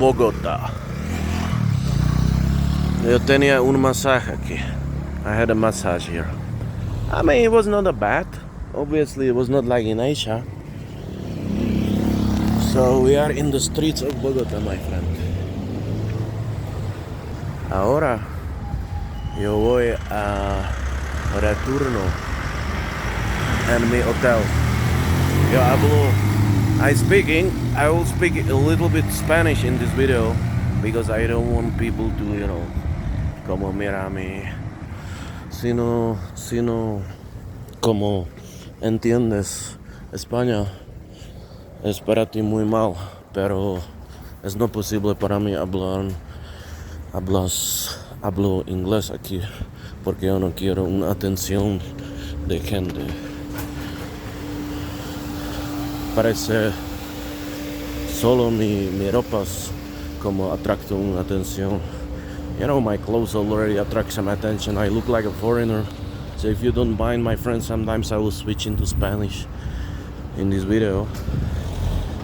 Bogota. Yo tenía un masaje aquí. I had a massage here. I mean, it was not a bad. Obviously, it was not like in Asia. So we are in the streets of Bogota, my friend. Ahora yo voy a retorno en mi hotel. I will speak a little bit Spanish in this video because I don't want people to, como mira a mí, sino como entiendes España es para ti muy mal, pero es no posible para mí hablo inglés aquí porque yo no quiero una atención de gente. Parece solo mi ropas como atracto una atención. My clothes already attract some attention. I look like a foreigner. So if you don't mind, my friends, sometimes I will switch into Spanish in this video.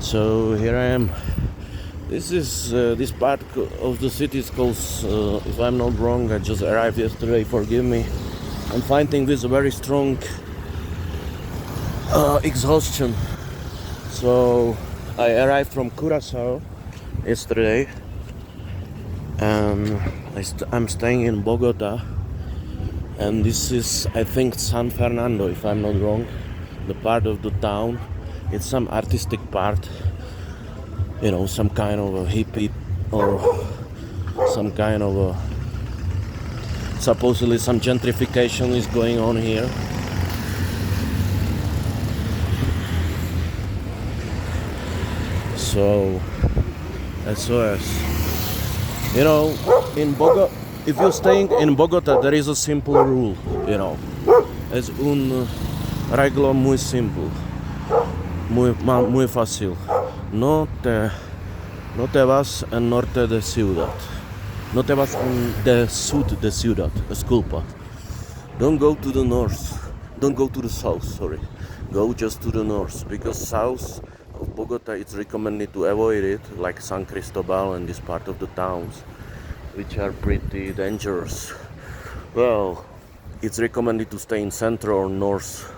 So here I am. This part of the city is called, if I'm not wrong, I just arrived yesterday, forgive me. I'm finding this a very strong exhaustion. So I arrived from Curacao yesterday, and I'm staying in Bogota, and this is, I think, San Fernando, if I'm not wrong, the part of the town. It's some artistic part, some kind of a hippie or some kind of a, supposedly some gentrification is going on here. So, SOS. In Bogota, if you're staying in Bogota, there is a simple rule, Es un reglo muy simple, muy fácil. No te vas al norte de ciudad. No te vas del sur de ciudad, disculpa. Don't go to the north. Don't go to the south, sorry. Go just to the north, because south of Bogota it's recommended to avoid it, like San Cristobal and this part of the towns, which are pretty dangerous. Well, it's recommended to stay in central or north,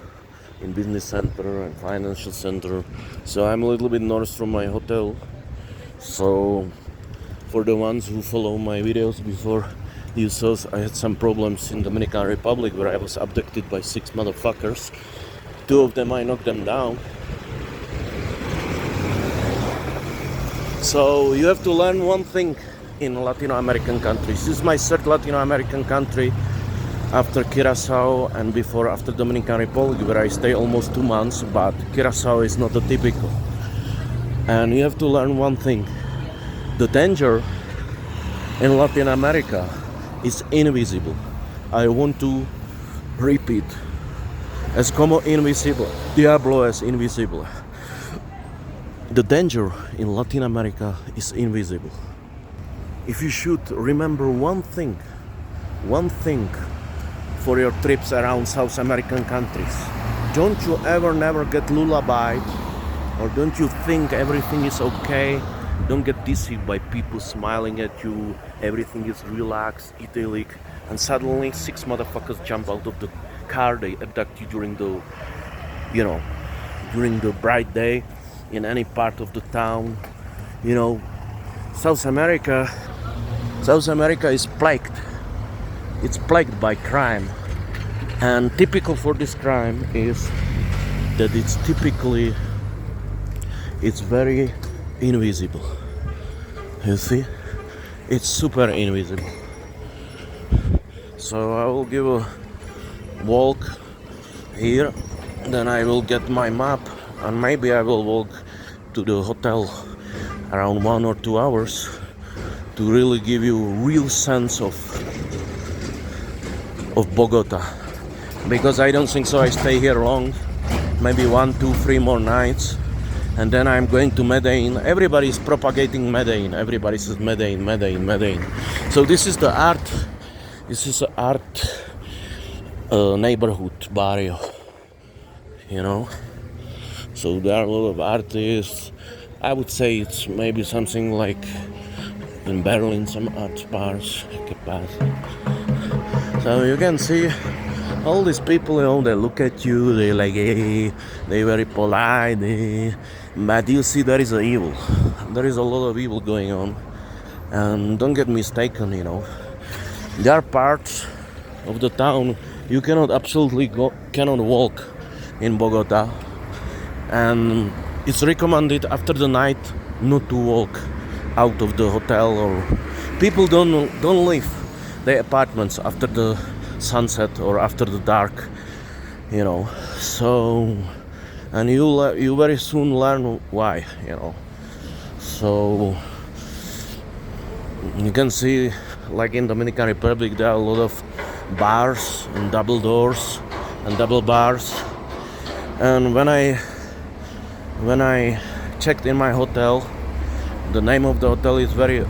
in business center and financial center. So I'm a little bit north from my hotel. So for the ones who follow my videos before, you saw I had some problems in Dominican Republic where I was abducted by 6 motherfuckers. 2 of them I knocked them down. So you have to learn one thing in Latin American countries. This is my 3rd Latin American country after Curacao and after Dominican Republic, where I stay almost 2 months, but Curacao is not a typical. And you have to learn one thing. The danger in Latin America is invisible. I want to repeat. Es como invisible. Diablo es invisible. The danger in Latin America is invisible. If you should remember one thing for your trips around South American countries, don't you ever never get lullabied, or don't you think everything is okay. Don't get deceived by people smiling at you, everything is relaxed, idyllic, and suddenly 6 motherfuckers jump out of the car, they abduct you during the bright day in any part of the town. South America is plagued. It's plagued by crime. And typical for this crime is that it's very invisible. You see? It's super invisible. So I will give a walk here, then I will get my map, and maybe I will walk to the hotel around 1 or 2 hours to really give you a real sense of Bogota. Because I don't think so I stay here long, maybe 1, 2, 3 more nights, and then I'm going to Medellin. Everybody is propagating Medellin. Everybody says Medellin. So this is the art neighborhood, barrio, So there are a lot of artists. I would say it's maybe something like In Berlin, some art bars. So you can see all these people, they look at you, they like, hey, they very polite, but you see there is a evil. There is a lot of evil going on. And don't get mistaken, there are parts of the town you cannot walk in Bogota, and it's recommended after the night not to walk out of the hotel, or people don't leave their apartments after the sunset or after the dark, so, and you very soon learn why, so you can see, like in Dominican Republic, there are a lot of bars and double doors and double bars. And when I checked in my hotel, the name of the hotel is very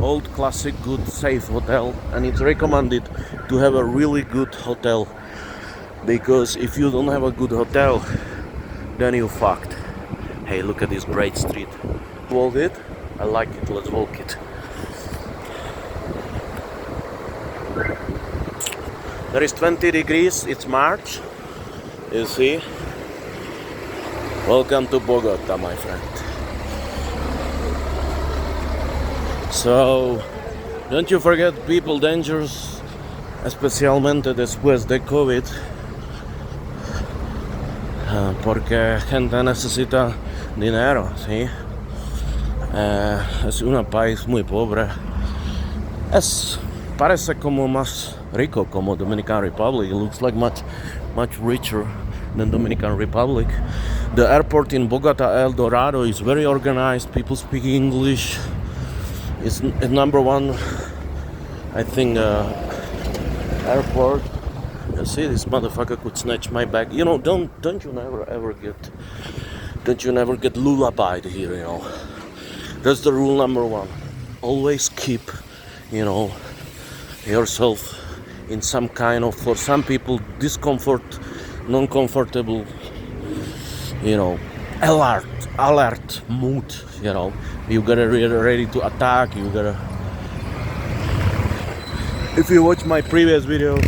old, classic, good, safe hotel, and it's recommended to have a really good hotel, because if you don't have a good hotel, then you're fucked. Hey, look at this great street. Walk it? I like it. Let's walk it. There is 20 degrees, it's March, you see. Welcome to Bogota, my friend. So, don't you forget, people, dangerous, especialmente después de COVID, porque gente necesita dinero, ¿sí? Es un país muy pobre. Parece como más rico como Dominican Republic. It looks like much richer than Dominican Republic. The airport in Bogota, El Dorado, is very organized. People speak English. It's number one, I think, airport. You see, this motherfucker could snatch my bag. Don't you never get lullabied here, That's the rule number one. Always keep, yourself in some kind of, for some people, discomfort, non-comfortable, alert mood, You gotta be ready to attack, If you watch my previous video,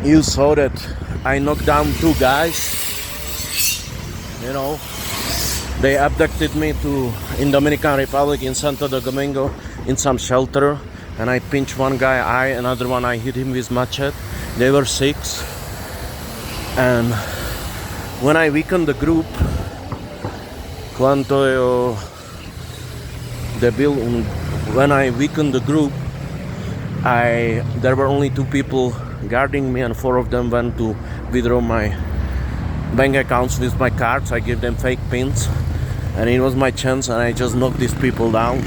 you saw that I knocked down two guys, They abducted me in Dominican Republic, in Santo Domingo, in some shelter. And I pinched one guy, another one I hit him with machete. They were 6. And when I weakened the group, when I weakened the group, there were only 2 people guarding me, and 4 of them went to withdraw my bank accounts with my cards. I gave them fake pins, and it was my chance, and I just knocked these people down.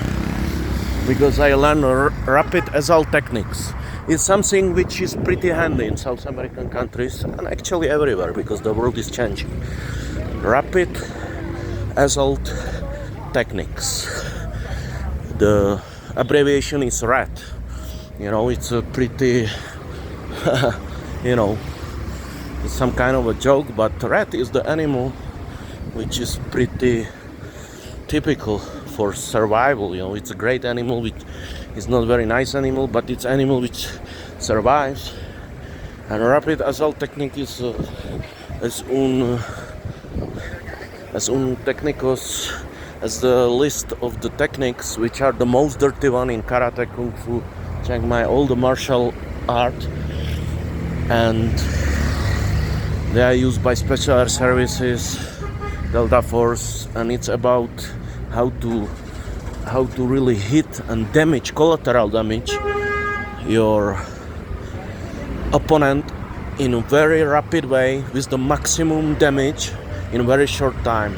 Because I learned rapid assault techniques. It's something which is pretty handy in South American countries, and actually everywhere, because the world is changing. Rapid assault techniques. The abbreviation is RAT. It's a pretty, it's some kind of a joke, but rat is the animal which is pretty typical for survival. It's a great animal, which is not very nice animal, but it's animal which survives. And rapid assault technique is as the list of the techniques which are the most dirty one in karate, kung fu, chiang mai, all the martial art, and they are used by special air services, Delta Force, and it's about how to really hit and damage, collateral damage, your opponent in a very rapid way with the maximum damage in a very short time.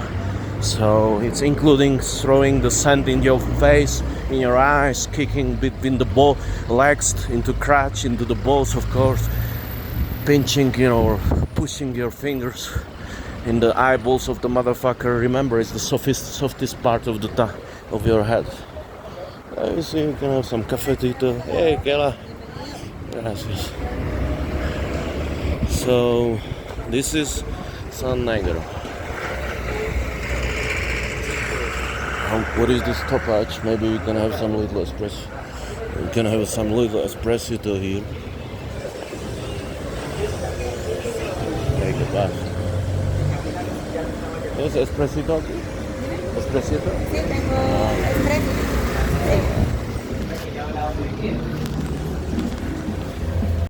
So it's including throwing the sand in your face, in your eyes, kicking between the legs, into crotch, into the balls, of course, pinching, or pushing your fingers in the eyeballs of the motherfucker. Remember, it's the softest part of of your head. You see, you can have some cafetito. Hey, Kela. Gracias. So, this is San Negro. What is this stoppage? Maybe we can have some little espresso. We can have some little espresso here. Take a bath. ¿Es espresito aquí? ¿Espresito? Sí, tengo